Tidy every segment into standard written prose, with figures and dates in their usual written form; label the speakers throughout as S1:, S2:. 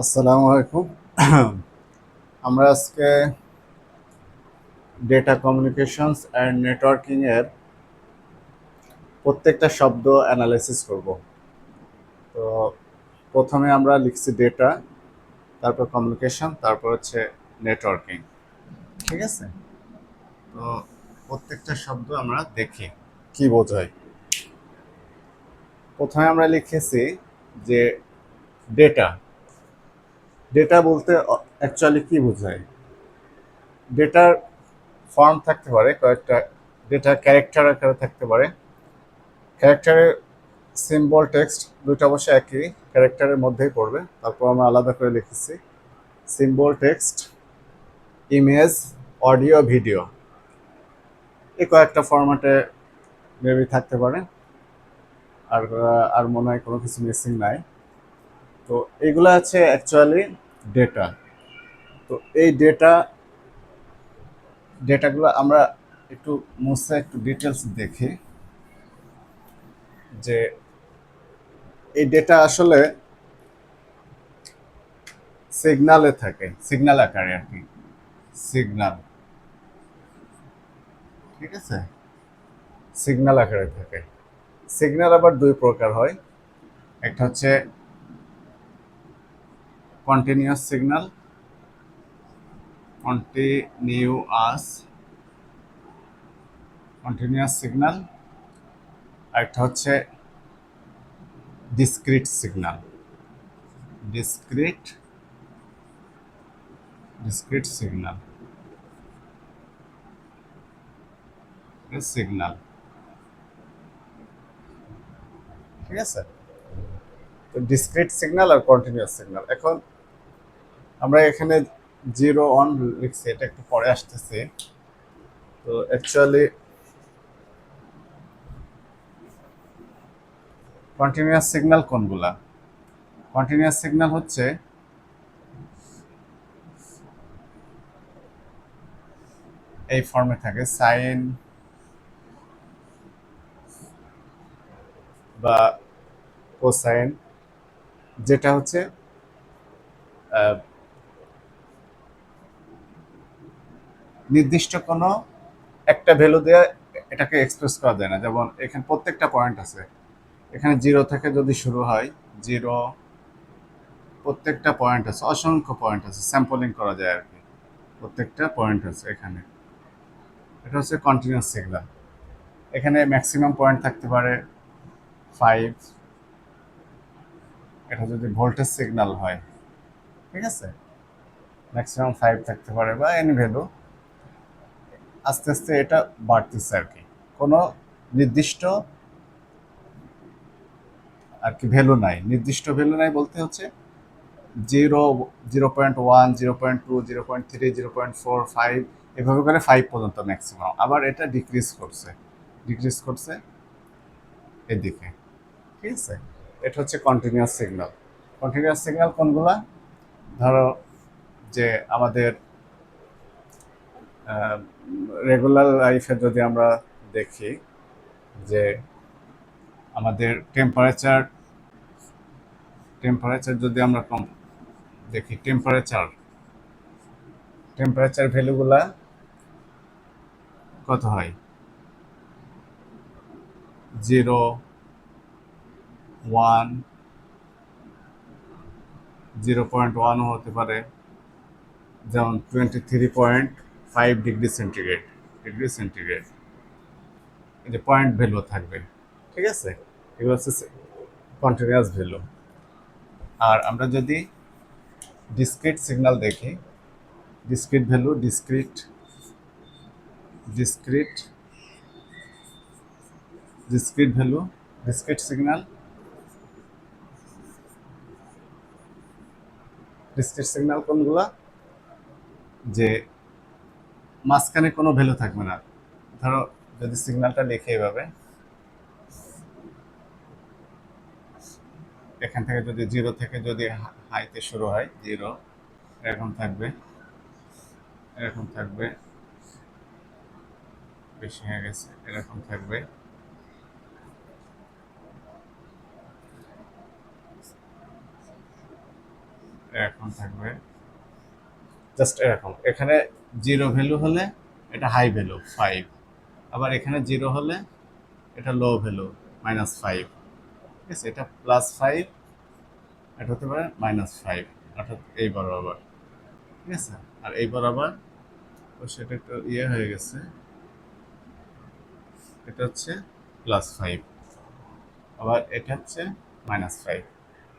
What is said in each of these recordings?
S1: আসসালামু আলাইকুম। আমরা আজকে ডেটা কমিউনিকেশনস অ্যান্ড নেটওয়ার্কিং এর প্রত্যেকটা শব্দ অ্যানালাইসিস করব। তো প্রথমে আমরা লিখছি ডেটা, তারপর কমিউনিকেশন, তারপর হচ্ছে নেটওয়ার্কিং। ঠিক আছে? তো প্রত্যেকটা শব্দ আমরা দেখি কি বোঝায়। প্রথমে আমরা লিখেছি যে ডেটা। ডেটা বলতে অ্যাকচুয়ালি কি বোঝায়? ডেটার ফর্ম থাকতে পারে কয়েকটা। ডেটা ক্যারেক্টার আকারে থাকতে পারে। ক্যারেক্টারের সিম্বল টেক্সট দুইটা অবশ্য একই ক্যারেক্টারের মধ্যেই পড়বে, তারপর আমরা আলাদা করে লিখেছি symbol text, image, audio, video. এই কয়েকটা ফরম্যাটে মেবি থাকতে পারে। আর আর মনে হয় কোনো কিছু মিসিং নাই। তো এগুলো আছে অ্যাকচুয়ালি ডেটা। তো এই ডেটাগুলো আমরা একটু মুছে একটু ডিটেলস দেখি যে এই ডেটা আসলে সিগনালে থাকে, সিগন্যাল আকারে আর কি। সিগন্যাল, ঠিক আছে, সিগন্যাল আকারে থাকে। সিগন্যাল আবার দুই প্রকার হয়। একটা হচ্ছে continuous signal, continuous continuous signal. আরেকটা হচ্ছে discrete signal, discrete discrete signal, signal. ঠিক আছে? তো ডিসক্রিট সিগন্যাল আর কন্টিনিউয়াস সিগন্যাল। এখন আমরা এখানে 0 1 লিখছি, এটা একটু পরে আসতেছে। তো অ্যাকচুয়ালি কন্টিনিউয়াস সিগন্যাল কোনগুলা? কন্টিনিউয়াস সিগন্যাল হচ্ছে এই ফর্মে থাকে, সাইন বা কোসাইন, যেটা হচ্ছে আহ, নির্দিষ্ট কোনো একটা ভ্যালু দিয়ে এটাকে এক্সপ্রেস করা যায় না। যেমন এখানে প্রত্যেকটা পয়েন্ট আছে, এখানে 0 থেকে যদি শুরু হয়, 0, প্রত্যেকটা পয়েন্ট আছে, অসংখ্য পয়েন্ট আছে, স্যাম্পলিং করা যায় আর কি। প্রত্যেকটা পয়েন্ট আছে এখানে। এটা হচ্ছে কন্টিনিউয়াস সিগন্যাল। এখানে ম্যাক্সিমাম পয়েন্ট থাকতে পারে 5, এটা যদি ভোল্টেজ সিগন্যাল হয়। ঠিক আছে? ম্যাক্সিমাম 5 থাকতে পারে বা এনি ভ্যালু। আস্তে আস্তে এটা বাড়তেছে আর কি। কোনো নির্দিষ্ট আর কি ভ্যালু নাই, নির্দিষ্ট ভ্যালু নাই বলতে হচ্ছে 0, 0.1, 0.2, 0.3, 0.4, 5, এভাবে করে 5 পর্যন্ত ম্যাক্সিমাম। আবার এটা ডিক্রিজ করছে এদিকে। ঠিক আছে? এটা হচ্ছে কন্টিনিউয়াস সিগন্যাল। কন্টিনিউয়াস সিগন্যাল কোনগুলা? ধরো যে আমাদের রেগুলার লাইফে যদি আমরা দেখি যে আমাদের টেম্পারেচার টেম্পারেচার যদি আমরা কম দেখি, টেম্পারেচার ভ্যালুগুলা কত হয়? 0, 1, 0.1ও হতে পারে, যেমন 23.5 ডিগ্রি সেন্টিগ্রেড। এই যে পয়েন্ট ভ্যালু থাকবে। ঠিক আছে? এগুলো হচ্ছে কন্টিনিউয়াস ভ্যালু। আর আমরা যদি ডিসক্রিট সিগন্যাল দেখি, discrete value, discrete discrete value, discrete signal. Discrete signal কোনগুলা? যে মাঝখানে কোনো ভ্যালু থাকবে না। ধরো যদি সিগন্যালটা লিখে এভাবে, এখান থেকে যদি 0 থেকে যদি হাইতে শুরু হয়, 0 এরকম থাকবে, এরকম থাকবে, বেশি হয়ে গেছে, এরকম থাকবে, এখন থাকবে জাস্ট এরকম। এখানে জিরো ভ্যালু হলে এটা হাই ভ্যালু 5, আবার এখানে জিরো হলে এটা লো ভ্যালু -5, ঠিক আছে? এটা +5, এটা হতে পারে -5, অর্থাৎ এই বরাবর, ঠিক আছে? আর এই বরাবর সেটা একটু ইয়ে হয়ে গেছে, এটা হচ্ছে +5, আবার এটা হচ্ছে -5।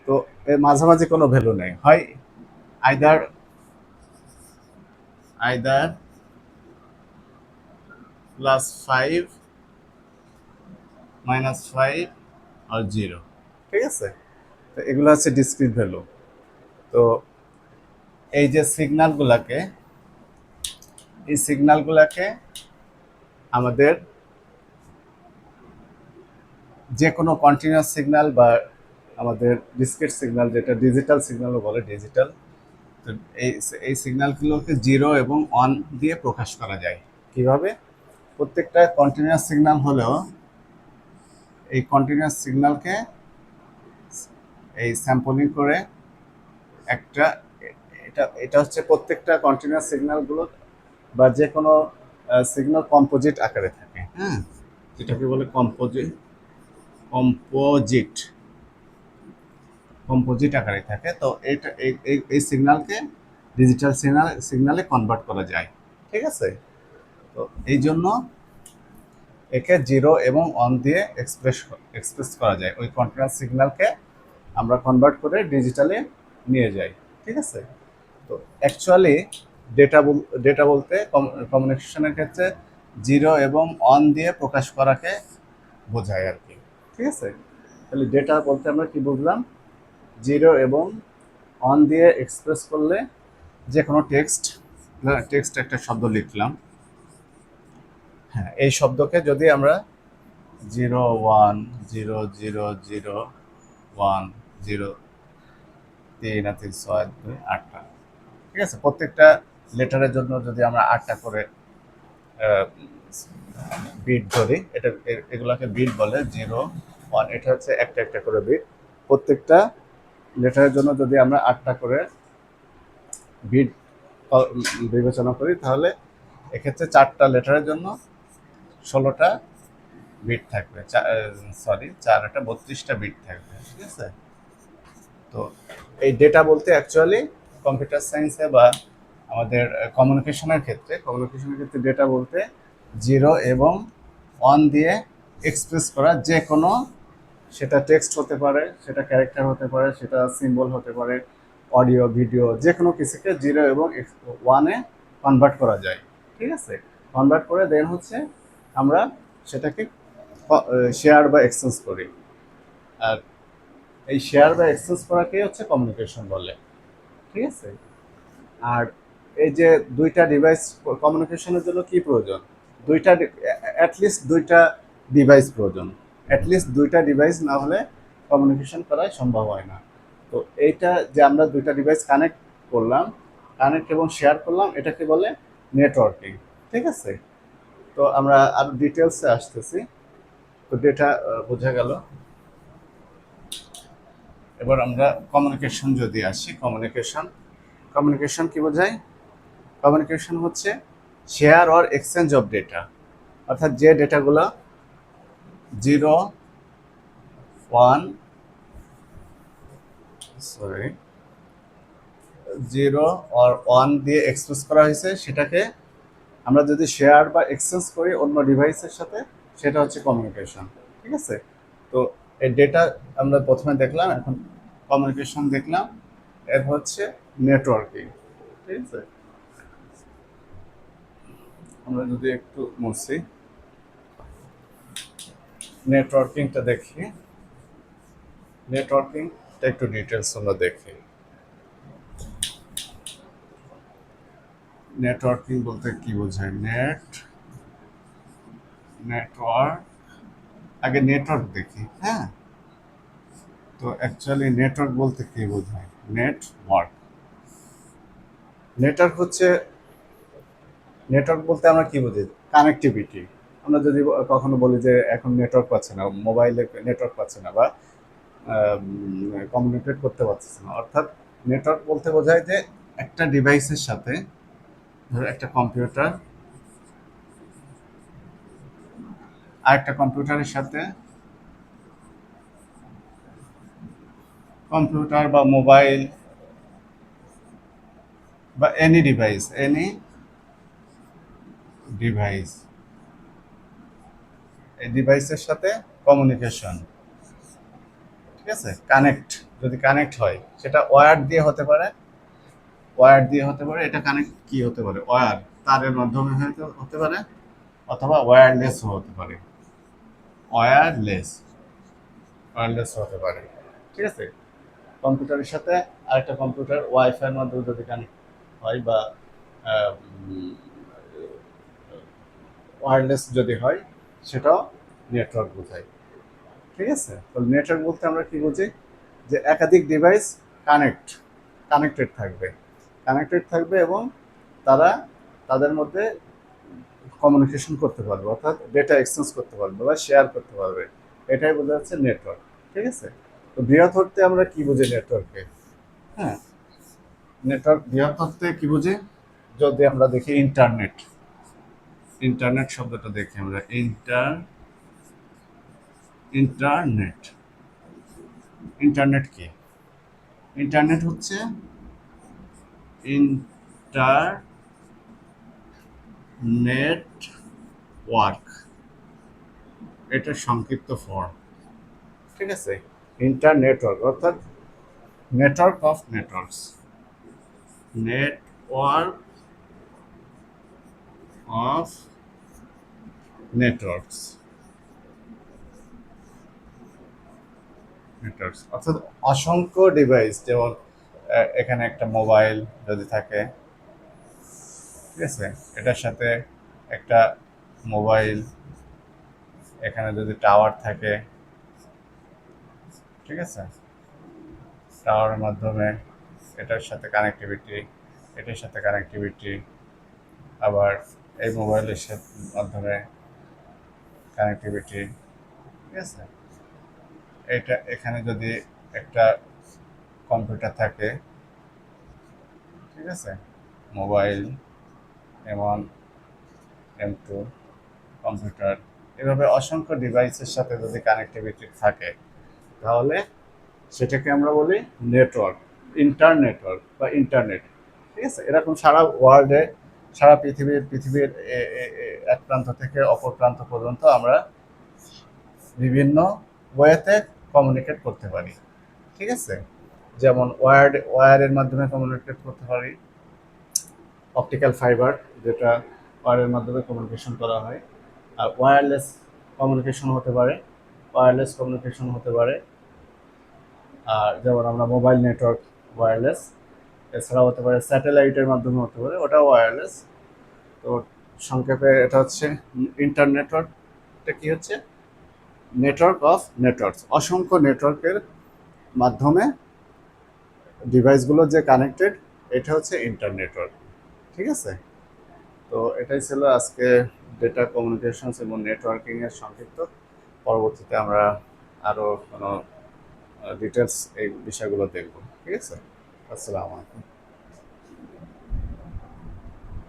S1: তো এর মাঝামাঝি কোনো ভ্যালু নেই, হয় আইদার আইদার +5, -5 আর 0, ঠিক আছে? তো এগুলো হচ্ছে ডিসক্রিট ভ্যালু। তো এই যে সিগন্যালগুলোকে, এই সিগন্যালগুলোকে আমাদের যে কোনো কন্টিনিউয়াস সিগন্যাল বা আমাদের ডিসক্রিট সিগন্যাল, যেটা ডিজিটাল সিগন্যালও বলে, ডিজিটাল, তো এই এই সিগন্যালগুলোকে জিরো এবং অন দিয়ে প্রকাশ করা যায়। কিভাবে? প্রত্যেকটা কন্টিনিউয়াস সিগন্যাল হলেও এই কন্টিনিউয়াস সিগন্যালকে এই স্যাম্পলিং করে একটা, এটা এটা হচ্ছে প্রত্যেকটা কন্টিনিউয়াস সিগন্যালগুলো বা যে কোনো সিগন্যাল কম্পোজিট আকারে থাকে, হ্যাঁ, যেটাকে বলে কম্পোজিট কম্পোজিট আকারে থাকে। তো এইটা এই সিগন্যালকে ডিজিটাল সিগন্যালে কনভার্ট করা যায়, ঠিক আছে? তো এই জন্য একে জিরো এবং অন দিয়ে এক্সপ্রেস করা যায়। ওই কন্টিনিউয়াস সিগন্যালকে আমরা কনভার্ট করে ডিজিটালে নিয়ে যাই, ঠিক আছে? তো অ্যাকচুয়ালি ডেটা বলতে কমিউনিকেশনের ক্ষেত্রে জিরো এবং অন দিয়ে প্রকাশ করাকে বোঝায় আর কি, ঠিক আছে? তাহলে ডেটা বলতে আমরা কি বুঝলাম? জিরো এবং অন দিয়ে এক্সপ্রেস করলে যে কোনো টেক্সট একটা শব্দ লিখলাম, হ্যাঁ, এই শব্দকে যদি আমরা 0 1 0 0 0 1 0 3 আর 3 6 2 8টা, ঠিক আছে? প্রত্যেকটা লেটারের জন্য যদি আমরা 8টা করে বিট ধরি, এটা এগুলাকে বিট বলে, 0 1, এটা হচ্ছে একটা একটা করে বিট। প্রত্যেকটা লেটারের জন্য যদি আমরা 8টা করে বিট বিবেচনা করি, তাহলে এক্ষেত্রে 4টা লেটারের জন্য 16টা বিট থাকবে, সরি 4 32টা বিট থাকবে, ঠিক আছে? তো এই ডেটা বলতে অ্যাকচুয়ালি কম্পিউটার সায়েন্সে বা আমাদের কমিউনিকেশনের ক্ষেত্রে ডেটা বলতে জিরো এবং অন দিয়ে এক্সপ্রেস করা যে কোনো, সেটা টেক্সট হতে পারে, সেটা ক্যারেক্টার হতে পারে, সেটা সিম্বল হতে পারে, অডিও ভিডিও, যে কোনো কিছুকে জিরো এবং ওয়ানে কনভার্ট করা যায়, ঠিক আছে? কনভার্ট করে দেন হচ্ছে আমরা সেটাকে শেয়ার বা এক্সচেঞ্জ করি। আর এই শেয়ার বা এক্সচেঞ্জ করাকেই হচ্ছে কমিউনিকেশন বলে, ঠিক আছে? আর এই যে দুইটা ডিভাইস, কমিউনিকেশনের জন্য কি প্রয়োজন? দুইটা, অ্যাটলিস্ট দুইটা ডিভাইস প্রয়োজন। অ্যাটলিস্ট দুইটা ডিভাইস না হলে কমিউনিকেশন করাই সম্ভব হয় না। তো এইটা যে আমরা দুইটা ডিভাইস কানেক্ট এবং শেয়ার করলাম, এটাকে বলে নেটওয়ার্কিং, ঠিক আছে? তো আমরা আরো ডিটেলসে আসতেছি। তো ডেটা বোঝা গেল। এবার আমরা কমিউনিকেশন যদি আসি, কমিউনিকেশন কি বোঝায়? কমিউনিকেশন হচ্ছে share or exchange of data, অর্থাৎ যে ডেটাগুলো 0 1 দিয়ে এক্সপ্রেস করা হয়েছে, সেটাকে আমরা যদি শেয়ার বা এক্সচেঞ্জ করি অন্য ডিভাইসের সাথে, সেটা হচ্ছে কমিউনিকেশন, ঠিক আছে? তো এই ডেটা আমরা প্রথমে দেখলাম, এখন কমিউনিকেশন দেখলাম, এর হচ্ছে নেটওয়ার্কিং, ঠিক আছে? আমরা যদি একটু মুছি, নেটওয়ার্কিংটা দেখি, নেটওয়ার্কিংটা একটু ডিটেলস আমরা দেখি। নেটওয়ার্কিং বলতে কি বোঝায়? নেটওয়ার্ক, আগে নেটওয়ার্ক দেখি, হ্যাঁ। তো অ্যাকচুয়ালি নেটওয়ার্ক বলতে কি বোঝায়? নেটওয়ার্ক হচ্ছে, নেটওয়ার্ক বলতে আমরা কি বুঝি? কানেক্টিভিটি। আমরা যদি কখনো বলি যে এখন নেটওয়ার্ক পাচ্ছে না, মোবাইলে নেটওয়ার্ক পাচ্ছে না, বা কমিউনিকেট করতে পারছে না, অর্থাৎ নেটওয়ার্ক বলতে বোঝায় যে একটা ডিভাইসের সাথে, ধরো একটা কম্পিউটার আর একটা কম্পিউটারের সাথে, কম্পিউটার বা মোবাইল বা এনি ডিভাইস এই ডিভাইসের সাথে কমিউনিকেশন, ঠিক আছে, কানেক্ট, যদি কানেক্ট হয় সেটা ওয়্যার দিয়ে হতে পারে, এটা কানেক্ট কি হতে পারে, ওয়্যার, তারের মাধ্যমে হয়তো হতে পারে, অথবা ওয়্যারলেসও হতে পারে, ওয়্যারলেস ওয়্যারলেস হতে পারে, ঠিক আছে। কম্পিউটারের সাথে আরেকটা কম্পিউটার ওয়াইফাইয়ের মাধ্যমে যদি কানেক্ট হয় বা ওয়্যারলেস যদি হয়, সেটাও নেটওয়ার্ক বোঝায়, ঠিক আছে। তো নেটওয়ার্ক বলতে আমরা কি বুঝি, যে একাধিক ডিভাইস কানেক্টেড থাকবে এবং তারা তাদের মধ্যে কমিউনিকেশন করতে পারবে, অর্থাৎ ডেটা এক্সচেঞ্জ করতে পারবে বা শেয়ার করতে পারবে, এটাই বোঝা যাচ্ছে নেটওয়ার্ক, ঠিক আছে। তো বৃহৎ অর্থে আমরা কি বুঝি নেটওয়ার্কে? হ্যাঁ, নেটওয়ার্ক বৃহৎ অর্থে কি বুঝি, যদি আমরা দেখি ইন্টারনেট শব্দটা দেখি আমরা, ইন্টারনেট ইন্টারনেট কি? ইন্টারনেট হচ্ছে ইন্টারনেটওয়ার্ক, এটার সংক্ষিপ্ত ফর্ম, ঠিক আছে। ইন্টারনেটওয়ার্ক অর্থাৎ network of networks, network of networks networks অর্থাৎ অসংখ্য ডিভাইস, যেমন এখানে একটা মোবাইল যদি থাকে, ঠিক আছে, এটার সাথে একটা মোবাইল, এখানে যদি টাওয়ার থাকে, ঠিক আছে, টাওয়ারের মাধ্যমে এটার সাথে কানেক্টিভিটি, আবার এই মোবাইলের মাধ্যমে কানেক্টিভিটি, ঠিক আছে। এখানে যদি একটা কম্পিউটার থাকে, ঠিক আছে, মোবাইল M1 M2 কম্পিউটার, এভাবে অসংখ্য ডিভাইসের সাথে যদি কানেক্টিভিটি থাকে, তাহলে সেটাকে আমরা বলি নেটওয়ার্ক, ইন্টারনেটওয়ার্ক বা ইন্টারনেট, ঠিক আছে। এরকম সারা ওয়ার্ল্ডে, সারা পৃথিবীর এক প্রান্ত থেকে অপর প্রান্ত পর্যন্ত আমরা বিভিন্ন ওয়েতে কমিউনিকেট করতে পারি, ঠিক আছে। যেমন ওয়্যারের মাধ্যমে কমিউনিকেট করতে পারি, অপটিক্যাল ফাইবার, যেটা ওয়্যারের মাধ্যমে কমিউনিকেশন করা হয়, আর ওয়্যারলেস কমিউনিকেশন হতে পারে, আর যেমন আমরা মোবাইল নেটওয়ার্ক ওয়্যারলেস, এছাড়াও হতে পারে স্যাটেলাইটের মাধ্যমে হতে পারে, ওটা ওয়্যারলেস। তো সংক্ষেপে এটা হচ্ছে ইন্টারনেটওয়ার্কটা কি হচ্ছে, নেটওয়ার্ক অফ নেটওয়ার্কস, অসংখ্য নেটওয়ার্কের মাধ্যমে ডিভাইসগুলো যে কানেক্টেড, এটা হচ্ছে ইন্টারনেটওয়ার্ক, ঠিক আছে। তো এটাই ছিল আজকে ডেটা কমিউনিকেশনস এবং নেটওয়ার্কিং এর সংক্ষিপ্ত। পরবর্তীতে আমরা আরো কোনো ডিটেলস এই বিষয়গুলো দেখব, ঠিক আছে। আসসালামু আলাইকুম।